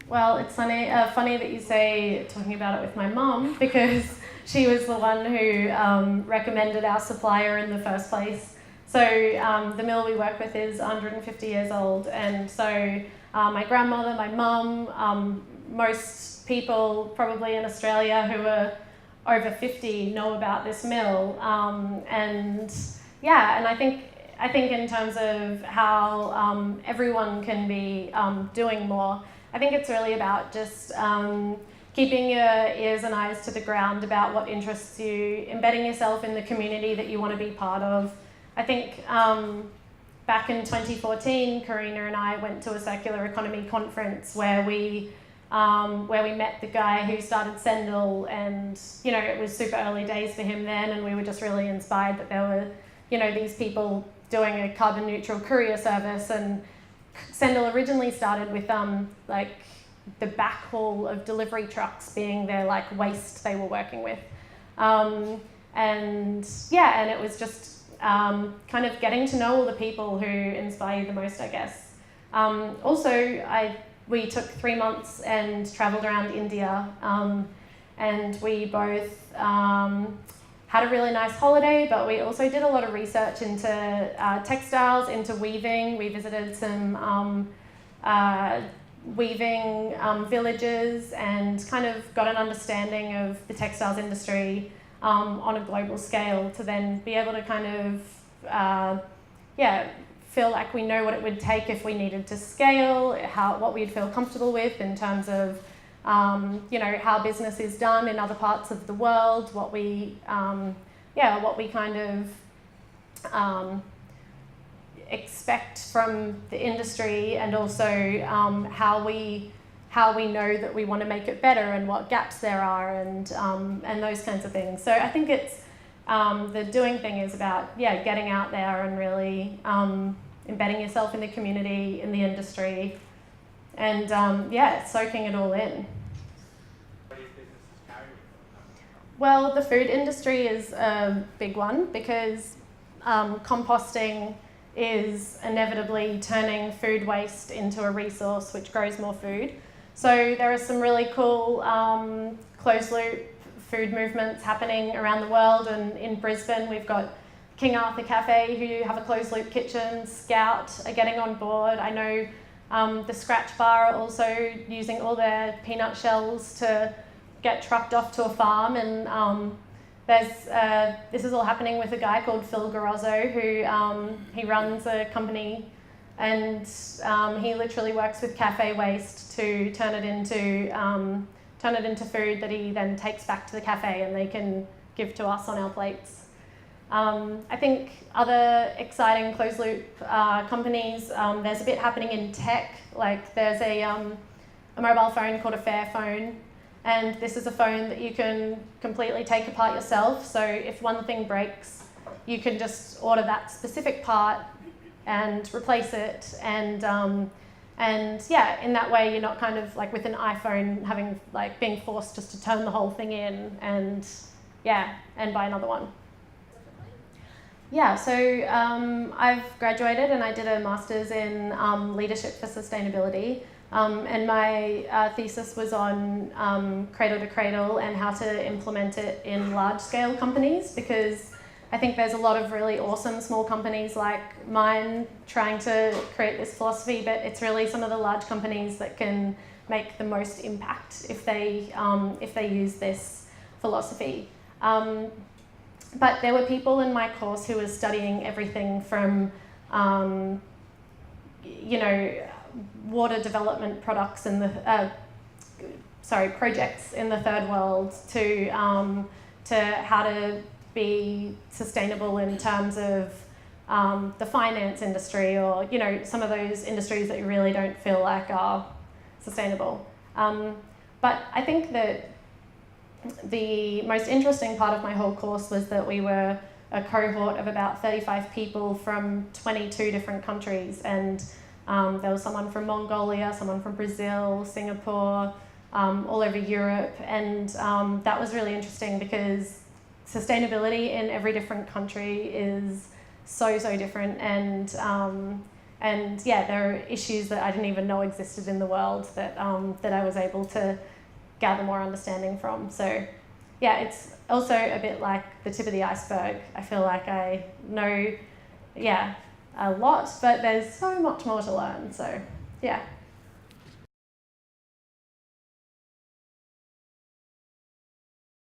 Well, it's funny that you say talking about it with my mum, because she was the one who recommended our supplier in the first place. So the mill we work with is 150 years old, and so my grandmother, my mum, most people probably in Australia who are over 50 know about this mill, and I think in terms of how everyone can be doing more, I think it's really about just keeping your ears and eyes to the ground about what interests you, embedding yourself in the community that you want to be part of. I think back in 2014, Karina and I went to a circular economy conference where we met the guy who started Sendle, and it was super early days for him then, and we were just really inspired that there were these people doing a carbon neutral courier service. And Sendle originally started with the backhaul of delivery trucks being their waste they were working with, and it was just kind of getting to know all the people who inspire you the most, I guess. We took 3 months and travelled around India, and we both had a really nice holiday, but we also did a lot of research into textiles, into weaving. We visited some weaving villages and kind of got an understanding of the textiles industry on a global scale, to then be able to kind of feel like we know what it would take if we needed to scale, what we'd feel comfortable with in terms of how business is done in other parts of the world, what we kind of expect from the industry, and also how we know that we want to make it better, and what gaps there are, and those kinds of things. So I think it's the doing thing is about getting out there and really embedding yourself in the community, in the industry, and soaking it all in. Well, the food industry is a big one, because composting is inevitably turning food waste into a resource which grows more food. So there are some really cool closed loop food movements happening around the world, and in Brisbane we've got King Arthur Cafe, who have a closed loop kitchen. Scout are getting on board. I know the Scratch Bar are also using all their peanut shells to get trucked off to a farm, and this is all happening with a guy called Phil Garozzo, who he runs a company, and he literally works with cafe waste to turn it into food that he then takes back to the cafe and they can give to us on our plates. I think other exciting closed loop companies, there's a bit happening in tech. Like there's a mobile phone called a Fairphone, and this is a phone that you can completely take apart yourself. So if one thing breaks, you can just order that specific part and replace it, and in that way you're not kind of like with an iPhone having being forced just to turn the whole thing in and buy another one. Yeah, so I've graduated and I did a master's in leadership for sustainability, and my thesis was on cradle to cradle and how to implement it in large scale companies, because I think there's a lot of really awesome small companies like mine trying to create this philosophy, but it's really some of the large companies that can make the most impact if they use this philosophy. But there were people in my course who were studying everything from, water development products in the, projects in the third world to how to be sustainable in terms of the finance industry, or some of those industries that you really don't feel like are sustainable. But I think that the most interesting part of my whole course was that we were a cohort of about 35 people from 22 different countries, and there was someone from Mongolia, someone from Brazil, Singapore, all over Europe, and that was really interesting because sustainability in every different country is so different, and And yeah, there are issues that I didn't even know existed in the world that that I was able to gather more understanding from. So yeah, it's also a bit like the tip of the iceberg. I feel like I know, yeah, a lot, but there's so much more to learn. So yeah.